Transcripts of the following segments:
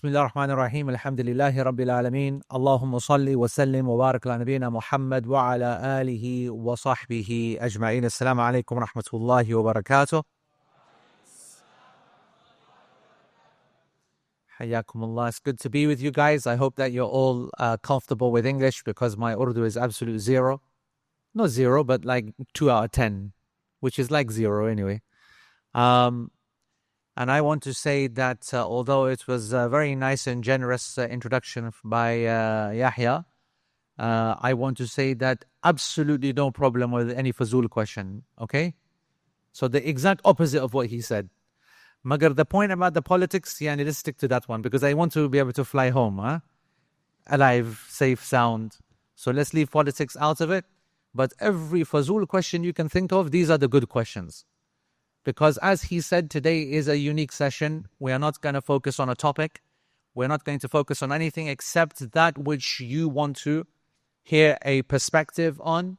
بسم الله الرحمن الرحيم الحمد لله رب العالمين اللهم صل وسلم وبارك على نبينا محمد وعلى آله وصحبه أجمعين. السلام عليكم ورحمة الله وبركاته. حياكم Allah. It's good to be with you guys. I hope that you're all comfortable with English, because my Urdu is absolute zero. Not zero, but like 2 out of 10, which is like zero anyway. And I want to say that although it was a very nice and generous introduction by Yahya, I want to say that absolutely no problem with any fazul question, okay? So the exact opposite of what he said. Magar, the point about the politics, yeah, let's stick to that one, because I want to be able to fly home, alive, safe, sound. So let's leave politics out of it. But every fazul question you can think of, these are the good questions. Because as he said, today is a unique session. We are not going to focus on a topic. We're not going to focus on anything except that which you want to hear a perspective on,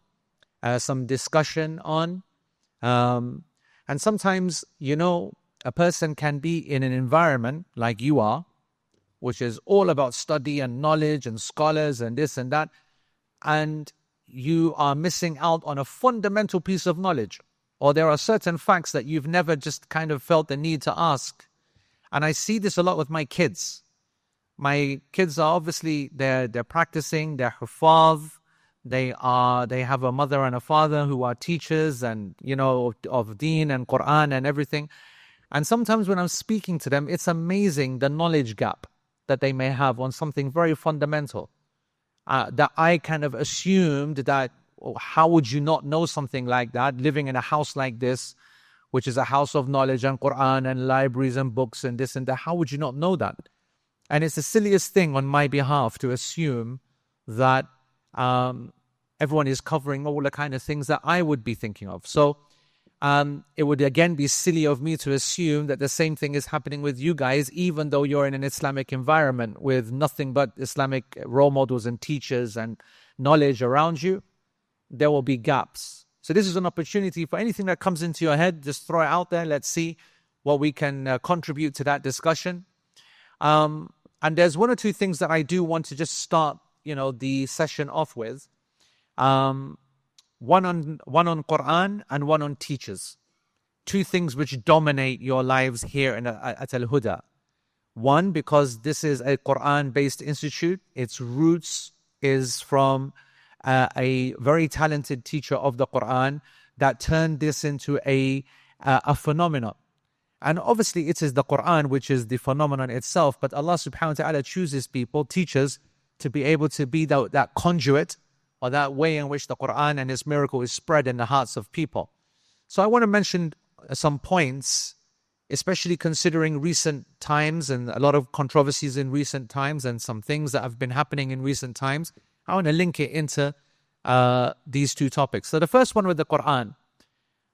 some discussion on. And sometimes, you know, a person can be in an environment like you are, which is all about study and knowledge and scholars and this and that, and you are missing out on a fundamental piece of knowledge. Or there are certain facts that you've never just kind of felt the need to ask. And I see this a lot with my kids. My kids are obviously, they're practicing, they're hufaz, they have a mother and a father who are teachers and, you know, of deen and Qur'an and everything. And sometimes when I'm speaking to them, it's amazing the knowledge gap that they may have on something very fundamental. That I kind of assumed that, how would you not know something like that, living in a house like this, which is a house of knowledge and Qur'an and libraries and books and this and that? How would you not know that? And it's the silliest thing on my behalf to assume that everyone is covering all the kind of things that I would be thinking of. So it would again be silly of me to assume that the same thing is happening with you guys, even though you're in an Islamic environment with nothing but Islamic role models and teachers and knowledge around you. There will be gaps. So this is an opportunity for anything that comes into your head, just throw it out there. Let's see what we can contribute to that discussion. And there's one or two things that I do want to just start, you know, the session off with. One on Qur'an and one on teachers. Two things which dominate your lives here at Al Huda. One, because this is a Qur'an-based institute. Its roots is from a very talented teacher of the Qur'an that turned this into a phenomenon. And obviously it is the Qur'an which is the phenomenon itself, but Allah subhanahu wa ta'ala chooses people, teachers, to be able to be that conduit, or that way in which the Qur'an and its miracle is spread in the hearts of people. So I want to mention some points, especially considering recent times and a lot of controversies in recent times and some things that have been happening in recent times. I want to link it into these two topics. So the first one with the Qur'an.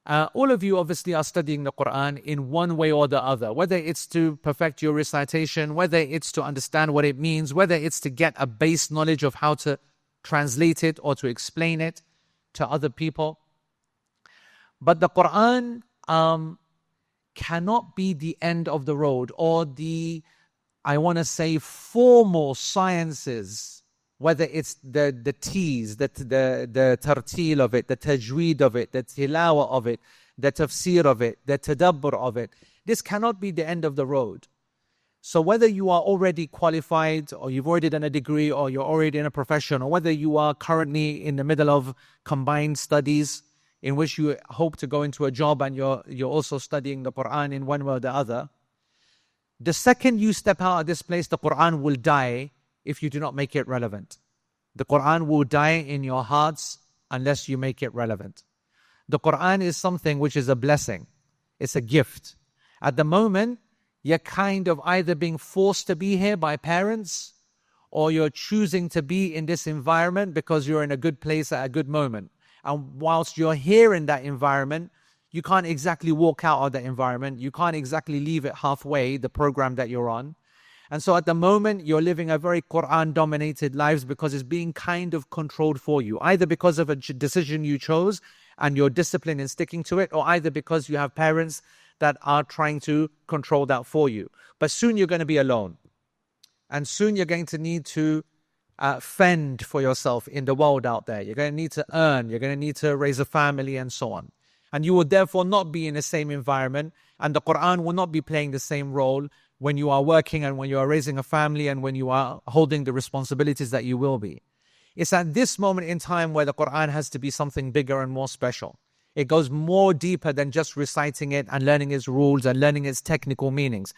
All of you obviously are studying the Qur'an in one way or the other, whether it's to perfect your recitation, whether it's to understand what it means, whether it's to get a base knowledge of how to translate it or to explain it to other people. But the Qur'an cannot be the end of the road, or the, I want to say, formal sciences, whether it's the teas, the tartil of it, the tajweed of it, the tilawa of it, the tafsir of it, the tadabbur of it. This cannot be the end of the road. So whether you are already qualified, or you've already done a degree, or you're already in a profession, or whether you are currently in the middle of combined studies in which you hope to go into a job and you're also studying the Qur'an in one way or the other, the second you step out of this place, the Qur'an will die if you do not make it relevant. The Qur'an will die in your hearts unless you make it relevant. The Qur'an is something which is a blessing. It's a gift. At the moment, you're kind of either being forced to be here by parents, or you're choosing to be in this environment because you're in a good place at a good moment. And whilst you're here in that environment, you can't exactly walk out of that environment. You can't exactly leave it halfway, the program that you're on. And so at the moment, you're living a very Qur'an-dominated lives because it's being kind of controlled for you, either because of a decision you chose and you're disciplined in sticking to it, or either because you have parents that are trying to control that for you. But soon you're going to be alone. And soon you're going to need to fend for yourself in the world out there. You're going to need to earn. You're going to need to raise a family and so on. And you will therefore not be in the same environment. And the Qur'an will not be playing the same role when you are working and when you are raising a family and when you are holding the responsibilities that you will be. It's at this moment in time where the Qur'an has to be something bigger and more special. It goes more deeper than just reciting it and learning its rules and learning its technical meanings.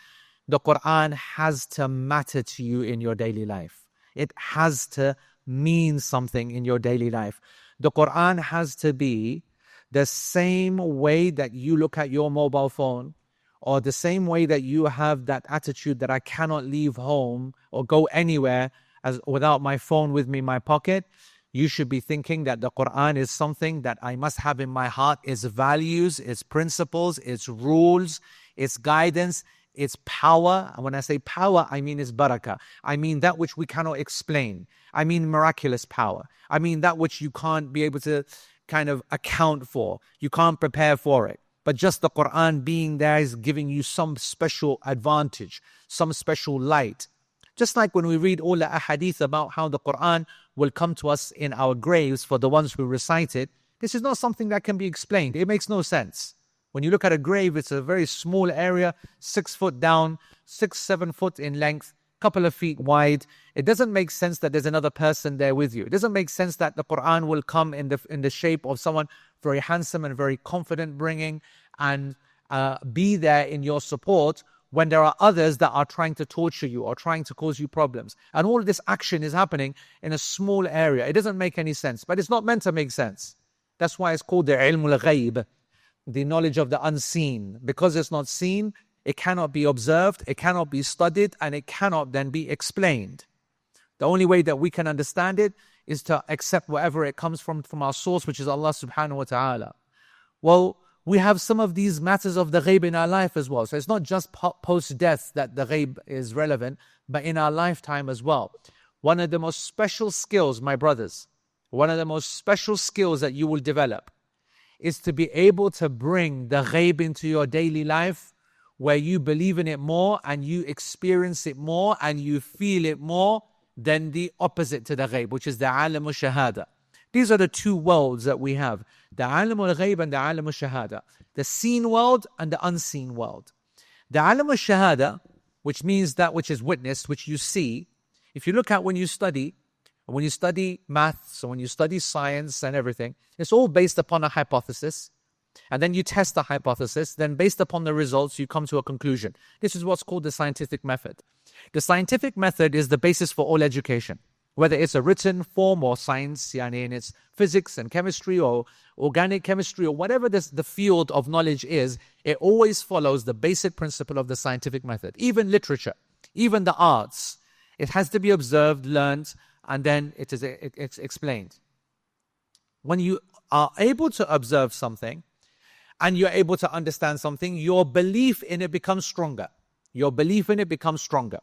The Qur'an has to matter to you in your daily life. It has to mean something in your daily life. The Qur'an has to be the same way that you look at your mobile phone, or the same way that you have that attitude that I cannot leave home or go anywhere without my phone with me in my pocket. You should be thinking that the Qur'an is something that I must have in my heart, its values, its principles, its rules, its guidance, its power. And when I say power, I mean its barakah. I mean that which we cannot explain. I mean miraculous power. I mean that which you can't be able to kind of account for. You can't prepare for it. But just the Qur'an being there is giving you some special advantage, some special light. Just like when we read all the ahadith about how the Qur'an will come to us in our graves for the ones who recite it, this is not something that can be explained. It makes no sense. When you look at a grave, it's a very small area, 6 foot down, 7 foot in length, couple of feet wide. It doesn't make sense that there's another person there with you. It doesn't make sense that the Qur'an will come in the shape of someone very handsome and very confident bringing and be there in your support when there are others that are trying to torture you or trying to cause you problems. And all this action is happening in a small area. It doesn't make any sense, but it's not meant to make sense. That's why it's called the ilmul ghaib, the knowledge of the unseen. Because it's not seen, it cannot be observed, it cannot be studied, and it cannot then be explained. The only way that we can understand it is to accept wherever it comes from our source, which is Allah subhanahu wa ta'ala. Well, we have some of these matters of the ghaib in our life as well. So it's not just post-death that the ghaib is relevant, but in our lifetime as well. One of the most special skills, my brothers, one of the most special skills that you will develop is to be able to bring the ghaib into your daily life where you believe in it more and you experience it more and you feel it more than the opposite to the ghaib, which is the alam al-shahada. These are the two worlds that we have, the alam al-ghaib and the alam al-shahada, the seen world and the unseen world. The alam al-shahada, which means that which is witnessed, which you see, if you look at when you study maths, or when you study science and everything, it's all based upon a hypothesis. And then you test the hypothesis, then based upon the results, you come to a conclusion. This is what's called the scientific method. The scientific method is the basis for all education, whether it's a written form or science, in its physics and chemistry or organic chemistry or whatever the field of knowledge is, it always follows the basic principle of the scientific method. Even literature, even the arts, it has to be observed, learned, and then it's explained. When you are able to observe something, and you're able to understand something, your belief in it becomes stronger. Your belief in it becomes stronger.